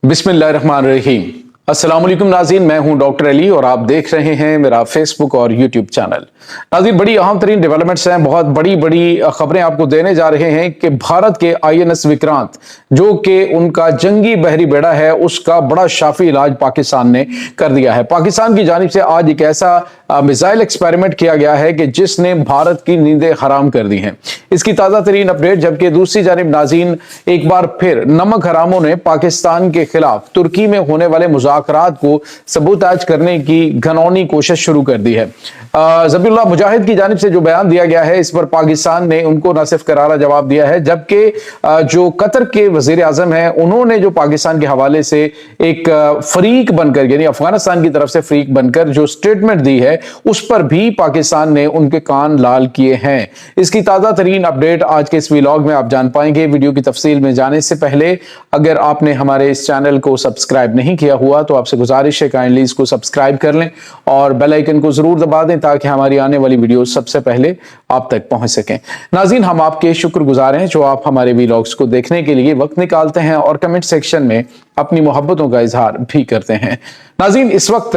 बिस्मिल्लाहिर्रहमानिर्रहीम। अस्सलाम वालेकुम नाज़रीन, मैं हूं डॉक्टर अली और आप देख रहे हैं मेरा फेसबुक और यूट्यूब चैनल। नाज़रीन, बड़ी अहम तरीन डेवलपमेंट्स हैं, बहुत बड़ी बड़ी खबरें आपको देने जा रहे हैं कि भारत के INS विक्रांत, जो कि उनका जंगी बहरी बेड़ा है, उसका बड़ा शाफी इलाज पाकिस्तान ने कर दिया है। पाकिस्तान की जानिब से आज एक ऐसा मिसाइल एक्सपेरिमेंट किया गया है कि जिसने भारत की नींदें हराम कर दी हैं। इसकी ताज़ा तरीन अपडेट। जबकि दूसरी जानिब नाज़रीन, एक बार फिर नमक हरामों ने पाकिस्तान के खिलाफ तुर्की में होने वाले मुज़ाकरात को सबूताज करने की घनौनी कोशिश शुरू कर दी है। ज़बीहुल्लाह मुजाहिद की जानिब से जो बयान दिया गया है, इस पर पाकिस्तान ने उनको न सिर्फ करारा जवाब दिया है, जबकि जो कतर के वज़ीर आज़म हैं, उन्होंने जो पाकिस्तान के हवाले से एक फरीक बनकर, यानी अफगानिस्तान की तरफ से फरीक बनकर जो स्टेटमेंट दी है, उस पर भी पाकिस्तान ने उनके कान लाल किए हैं। इसकी ताज़ा तरीन अपडेट आज के इस व्लॉग में आप जान पाएंगे। वीडियो की तफसील में जाने से पहले अगर आपने हमारे इस चैनल को सब्सक्राइब नहीं किया हुआ तो आपसे गुजारिश है काइंडली इसको सब्सक्राइब कर लें और बेल आइकन को जरूर दबा दें ताकि हमारी आने वाली वीडियो सबसे पहले आप तक पहुंच सकें। नाज़रीन, हम आपके शुक्रगुजार हैं जो आप हमारे व्लॉग्स को देखने के लिए वक्त निकालते हैं और कमेंट सेक्शन में अपनी मोहब्बतों का इजहार भी करते हैं। नाज़रीन, इस वक्त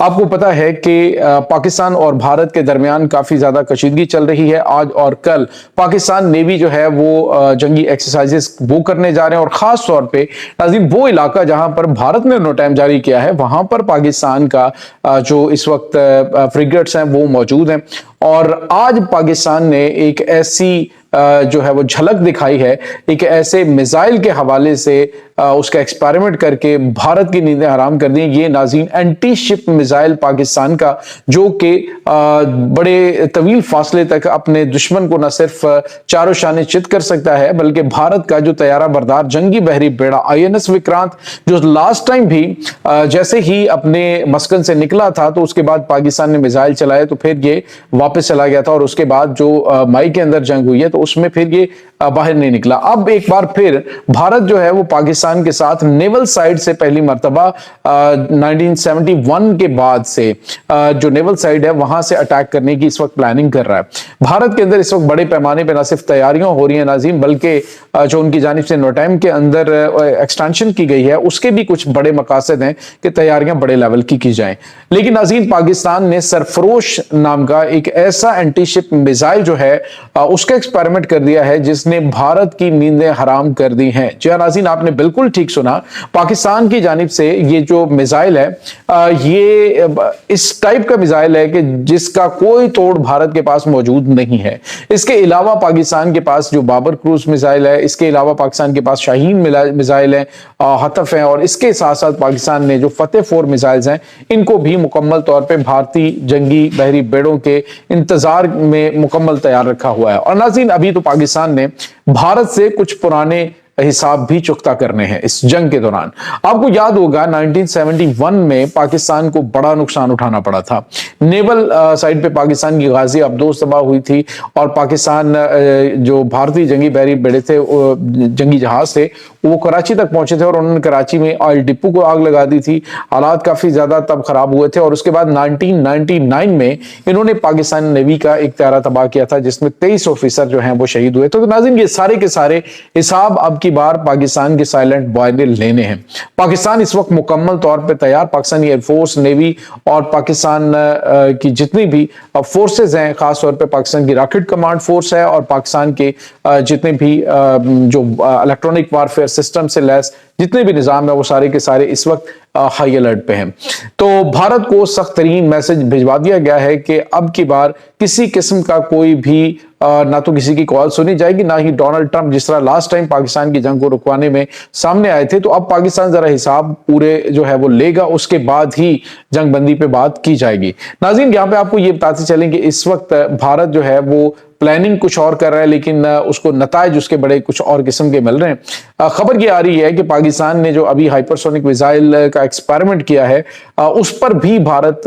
आपको पता है कि पाकिस्तान और भारत के दरमियान काफी ज्यादा कशीदगी चल रही है। आज और कल पाकिस्तान नेवी जो है वो जंगी एक्सरसाइजेस वो करने जा रहे हैं और खास तौर पे नाज़रीन वो इलाका जहां पर भारत ने नो टाइम जारी किया है, वहां पर पाकिस्तान का जो इस वक्त फ्रिगेट्स हैं वो मौजूद हैं। और आज पाकिस्तान ने एक ऐसी जो है वो झलक दिखाई है, एक ऐसे मिसाइल के हवाले से उसका एक्सपेरिमेंट करके भारत की नींदें हराम कर दी। ये नाज़रीन एंटी शिप मिसाइल पाकिस्तान का, जो कि बड़े तवील फासले तक अपने दुश्मन को न सिर्फ चारों शाने चित कर सकता है, बल्कि भारत का जो तैयारा बरदार जंगी बहरी बेड़ा INS विक्रांत, जो लास्ट टाइम भी जैसे ही अपने मस्कन से निकला था तो उसके बाद पाकिस्तान ने मिसाइल चलाए तो फिर ये वापस चला गया था और उसके बाद जो मई के अंदर जंग हुई है तो उसमें फिर ये बाहर नहीं निकला। अब एक बार फिर भारत जो है वो पाकिस्तान के साथ नेवल साइड से पहली मर्तबा 1971 के बाद से जो नेवल साइड है वहां से अटैक करने की इस वक्त प्लानिंग कर रहा है। भारत के अंदर इस वक्त बड़े पैमाने पर न सिर्फ तैयारियां हो रही हैं नाज़रीन, बल्कि जो उनकी जानिब से नो टाइम के अंदर एक्सटेंशन की गई है उसके भी कुछ बड़े मकासद हैं कि तैयारियां बड़े लेवल की जाएं। लेकिन नाज़रीन, पाकिस्तान ने सरफरोश नाम का एक ऐसा एंटी शिप मिसाइल जो है उसका एक्सपेरिमेंट कर दिया है जिसने भारत की नींदें हराम कर दी हैं। जी नाज़रीन, आपने बिल्कुल ठीक सुना। पाकिस्तान की जानिब से ये जो मिसाइल है ये इस टाइप का मिसाइल है कि जिसका कोई तोड़ भारत के पास मौजूद नहीं है। इसके अलावा पाकिस्तान के पास जो बाबर क्रूज मिसाइल है, इसके अलावा पाकिस्तान के पास शाहीन मिसाइल है, हतफ है, और इसके साथ साथ पाकिस्तान ने जो फतेह 4 मिसाइल्स हैं इनको भी मुकम्मल तौर पे भारतीय जंगी बहरी बेड़ों के इंतजार में मुकम्मल तैयार रखा हुआ है। और नाज़रीन, अभी तो पाकिस्तान ने भारत से कुछ पुराने हिसाब भी चुकता करने हैं इस जंग के दौरान। आपको याद होगा 1971 में पाकिस्तान को बड़ा नुकसान उठाना पड़ा था। नेवल साइड पे पाकिस्तान की गाजी अबदोस तबाह हुई थी और पाकिस्तान जो भारतीय जंगी बहरी बेड़े थे, जंगी जहाज थे, वो कराची तक पहुंचे थे और उन्होंने कराची में ऑयल डिपो को आग लगा दी थी। हालात काफी ज्यादा तब खराब हुए थे और उसके बाद 1999 में इन्होंने पाकिस्तान नेवी का एक तैयारा तबाह किया था जिसमें 23 ऑफिसर जो हैं वो शहीद हुए थे। तो नाज़रीन, ये सारे के सारे हिसाब अब की बार पाकिस्तान के साइलेंट बॉय ने लेने हैं। पाकिस्तान इस वक्त मुकम्मल तौर पे तैयार, पाकिस्तानी एयरफोर्स, नेवी और पाकिस्तान की जितनी भी फोर्सेज हैं, खासतौर पे पाकिस्तान की रॉकेट कमांड फोर्स है और पाकिस्तान के जितने भी जो इलेक्ट्रॉनिक वारफेयर सिस्टम से लैस जितने भी निजाम है वो सारे के सारे इस वक्त हाई अलर्ट पे हैं। तो भारत को सख्त तरीन मैसेज भिजवा दिया गया है कि अब की बार किसी किस्म का कोई भी ना तो किसी की कॉल सुनी जाएगी, ना ही डोनाल्ड ट्रंप जिस तरह लास्ट टाइम पाकिस्तान की जंग को रुकवाने में सामने आए थे। तो अब पाकिस्तान जरा हिसाब पूरे जो है वो लेगा, उसके बाद ही जंग बंदी पे बात की जाएगी। नाज़रीन, यहाँ पे आपको ये बताते चलें कि इस वक्त भारत जो है वो प्लानिंग कुछ और कर रहा है, लेकिन उसको नताइज उसके बड़े कुछ और किस्म के मिल रहे हैं। खबर ये आ रही है कि पाकिस्तान ने जो अभी हाइपरसोनिक मिसाइल का एक्सपेरिमेंट किया है उस पर भी भारत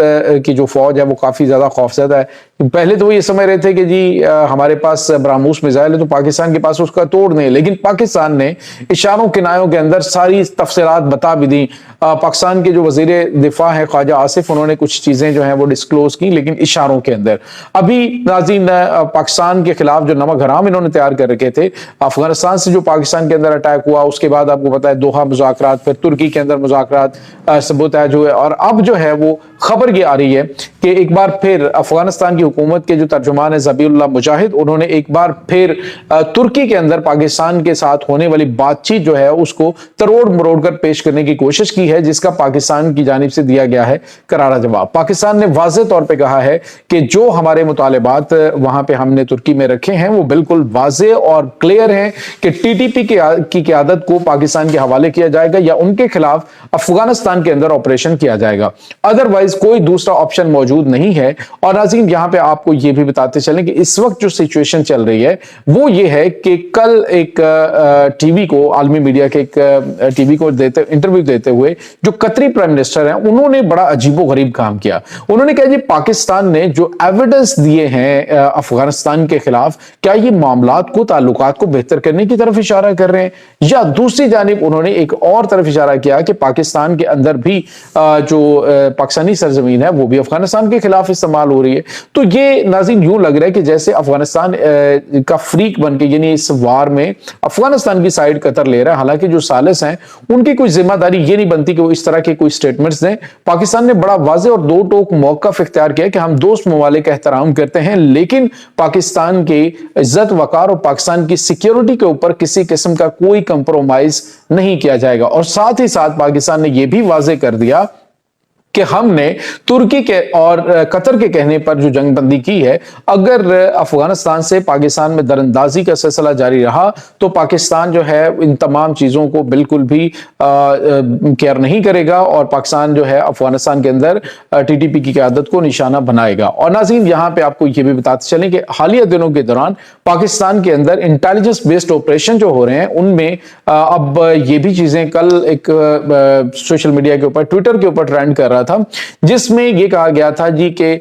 की जो फौज है वो काफी ज्यादा खौफजदा है पहले तो वो ये समझ रहे थे कि जी हमारे पास ब्रह्मोस मिसाइल है तो पाकिस्तान के पास उसका तोड़ नहीं है, लेकिन पाकिस्तान ने इशारों किनारों के अंदर सारी तफसीलात बता भी दी। पाकिस्तान के जो वजीर दिफा है ख्वाजा आसिफ, उन्होंने कुछ चीजें जो हैं वो डिस्क्लोज की, लेकिन इशारों के अंदर। अभी नाज़रीन पाकिस्तान के खिलाफ जो नमक हराम इन्होंने तैयार कर रखे थे, अफगानिस्तान से जो पाकिस्तान के अंदर अटैक हुआ, उसके बाद आपको पता है दोहा मुज़ाकरात, फिर तुर्की के अंदर मुज़ाकरात सबूताज हुए, और अब जो है वो खबर ये आ रही है कि एक बार फिर अफगानिस्तान की हुकूमत के जो तर्जुमान है ज़बीहुल्लाह मुजाहिद, उन्होंने एक बार फिर तुर्की के अंदर पाकिस्तान के साथ होने वाली बातचीत जो है उसको तरोड़ मरोड़ कर पेश करने की कोशिश की है, जिसका पाकिस्तान की जानिब से दिया गया है करारा जवाब। पाकिस्तान ने वाज़ेह तौर पे कहा है कि जो हमारे मुतालिबात वहां पे हमने तुर्की में रखे हैं वो बिल्कुल वाज़ेह और क्लियर हैं कि टीटीपी की क़यादत को पाकिस्तान के हवाले किया जाएगा या उनके खिलाफ अफगानिस्तान के अंदर ऑपरेशन किया जाएगा, अदरवाइज कोई दूसरा ऑप्शन मौजूद नहीं है। और नाज़रीन यहां पे आपको ये भी बताते चलें कि इस वक्त जो सिचुएशन चल रही है वो ये है कि कल एक टीवी को, आलमी मीडिया के एक टीवी को इंटरव्यू देते हुए जो कतरी प्राइम मिनिस्टर हैं, उन्होंने बड़ा अजीबोगरीब काम किया। उन्होंने कहा जी पाकिस्तान ने जो एविडेंस दिए हैं अफगानिस्तान के खिलाफ, क्या ये मामलात को, ताल्लुकात को बेहतर करने की तरफ इशारा कर रहे हैं, या दूसरी जानिब उन्होंने एक और तरफ इशारा किया कि पाकिस्तान के अंदर भी जो पाकिस्तानी सरजमीन है वो भी अफगानिस्तान के खिलाफ इस्तेमाल हो रही है। तो ये नाज़रीन यूं लग रहा है कि जैसे अफगानिस्तान का फ्रीक बन के, यानी इस वार में अफगानिस्तान की साइड कतर ले रहा है। हालांकि जो सालिस हैं उनकी कोई जिम्मेदारी ये नहीं बनती कि वो इस तरह के कोई स्टेटमेंट्स दें। पाकिस्तान ने बड़ा वाज़ेह और दो टोक मौक़िफ़ इख्तियार किया कि हम दोस्त ममालिक का एहतराम करते हैं, लेकिन पाकिस्तान की इज्जत वकार और पाकिस्तान की सिक्योरिटी के ऊपर किसी किस्म का कोई कंप्रोमाइज नहीं किया जाएगा। और साथ ही साथ पाकिस्तान ने यह भी वाज़ेह कर दिया कि हमने तुर्की के और कतर के कहने पर जो जंगबंदी की है, अगर अफगानिस्तान से पाकिस्तान में दरअंदाजी का सिलसिला जारी रहा तो पाकिस्तान जो है इन तमाम चीज़ों को बिल्कुल भी केयर नहीं करेगा और पाकिस्तान जो है अफगानिस्तान के अंदर टीटीपी की क़यादत को निशाना बनाएगा। और नाज़रीन यहाँ पे आपको ये भी बताते चलें कि हालिया दिनों के दौरान पाकिस्तान के अंदर इंटेलिजेंस बेस्ड ऑपरेशन जो हो रहे हैं उनमें अब ये भी चीज़ें, कल एक सोशल मीडिया के ऊपर, ट्विटर के ऊपर ट्रेंड कर रहा था, जिसमें यह कहा गया था जी कि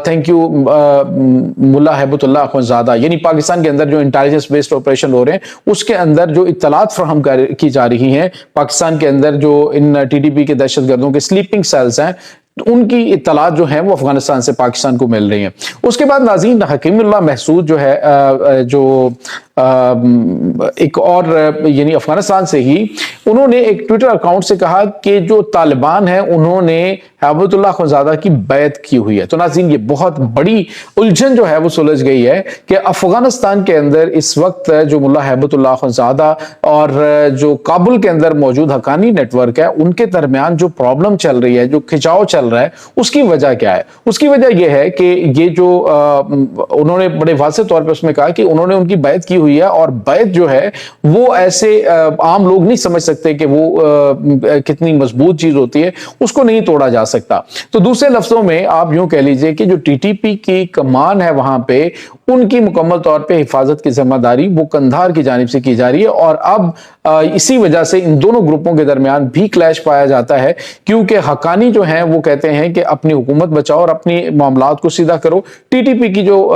थैंक यू मुल्ला हैबतुल्लाह अखुंज़ादा, यानी पाकिस्तान के अंदर जो इंटेलिजेंस बेस्ड ऑपरेशन हो रहे हैं उसके अंदर जो इत्तलात फराहम की जा रही हैं, पाकिस्तान के अंदर जो इन टीटीपी के दहशतगर्दों के स्लीपिंग सेल्स हैं उनकी इत्तलात जो है वो अफगानिस्तान से पाकिस्तान को मिल रही हैं। उसके बाद नाज़रीन हकीमुल्लाह महसूद जो है जो एक और यानी अफगानिस्तान से ही, उन्होंने एक ट्विटर अकाउंट से कहा कि जो तालिबान है उन्होंने हैबतुल्लाह अखुंज़ादा की बैत की हुई है। तो नाज़रीन ये बहुत बड़ी उलझन जो है वो सुलझ गई है कि अफगानिस्तान के अंदर इस वक्त जो मुल्ला हैबतुल्लाह अखुंज़ादा और जो काबुल के अंदर मौजूद हक्कानी नेटवर्क है उनके दरमियान जो प्रॉब्लम चल रही है, जो खिंचाव चल रहा है, उसकी वजह क्या है? उसकी वजह यह है कि ये जो उन्होंने बड़े वाज़ेह तौर पे उसमें कहा कि उन्होंने उनकी बैत की हुई है और बैत जो है वो ऐसे आम लोग नहीं समझ सकते कि वो कितनी मजबूत चीज होती है, उसको नहीं तोड़ा जा सकता। तो दूसरे लफ्जों में आप यूं कह लीजिए कि जो टीटीपी की कमान है वहां पे उनकी मुकम्मल तौर पे हिफाजत की जिम्मेदारी वो कंधार की जानिब से की जा रही है। और अब इसी वजह से इन दोनों ग्रुपों के दरमियान भी क्लैश पाया जाता है, क्योंकि हक्कानी जो हैं वो कहते हैं कि अपनी हुकूमत बचाओ और अपनी मामलात को सीधा करो, टीटीपी की जो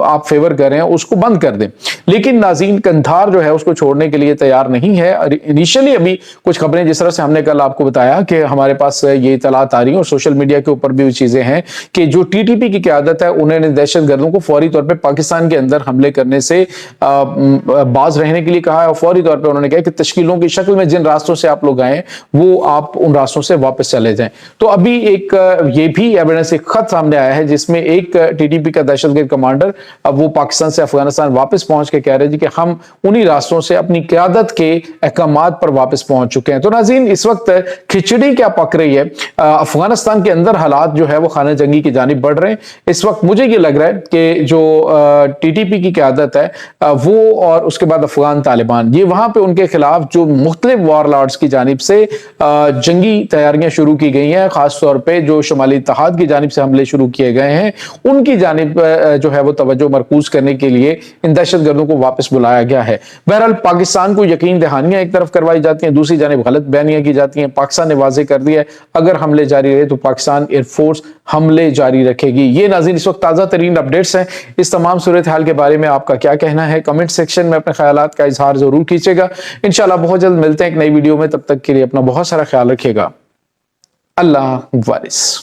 आप फेवर कर रहे हैं उसको बंद कर दें। लेकिन नाज़रीन कंधार जो है उसको छोड़ने के लिए तैयार नहीं है। इनिशियली अभी कुछ खबरें, जिस तरह से हमने कल आपको बताया कि हमारे पास ये इतलात आ रही है और सोशल मीडिया के ऊपर भी चीजें हैं कि जो टीटीपी की क़यादत है उन्होंने दहशतगर्दों को फौरी तौर पर पाकिस्तान के अंदर हमले करने से बाज रहने के लिए कहा है और फौरी तौर पर उन्होंने कहा कि तश्कीलों की शक्ल में जिन रास्तों से आप लोग आए वो आप उन रास्तों से वापस चले जाएं। तो अभी एक ये भी एविडेंस, एक खत सामने आया है जिसमें एक टीटीपी का दहशतगर्द कमांडर अब वो पाकिस्तान से अफगानिस्तान वापस पहुंच के कह रहे हैं कि हम उन्हीं रास्तों से अपनी क़यादत के अहकामात पर वापस पहुंच चुके हैं। तो नाज़रीन इस वक्त खिचड़ी क्या पक रही है, अफगानिस्तान के अंदर हालात जो है वो खाना जंगी की जानिब बढ़ रहे हैं। इस वक्त मुझे ये लग रहा है कि जो टीटीपी की क़यादत है वो और उसके बाद अफगान तालिबान, ये वहां पे उनके खिलाफ खिलाफ जो मुख्तलिफ वारलॉर्ड्स की जानिब से जंगी तैयारियां शुरू की गई हैं, खास तौर पे जो शुमाली इत्तेहाद की जानिब से हमले शुरू किए गए हैं, उनकी जानिब जो है वो तवज्जो मरकूज करने के लिए इन दहशतगर्दों को वापस बुलाया गया है। बहरहाल पाकिस्तान को यकीन दहानियां एक तरफ करवाई जाती हैं, दूसरी जानिब गलत बयानियां की जाती हैं। पाकिस्तान ने वाज़ेह कर दिया है अगर हमले जारी रहे तो पाकिस्तान एयरफोर्स हमले जारी रखेगी। ये नाज़रीन इस वक्त ताज़ा तरीन अपडेट्स हैं। इस तमाम सूरत हाल के बारे में आपका क्या कहना है, कमेंट सेक्शन में अपने ख्यालात का इजहार जरूर कीजिएगा। इंशाल्लाह बहुत जल्द मिलते हैं एक नई वीडियो में, तब तक के लिए अपना बहुत सारा ख्याल रखिएगा। अल्लाह वारिस।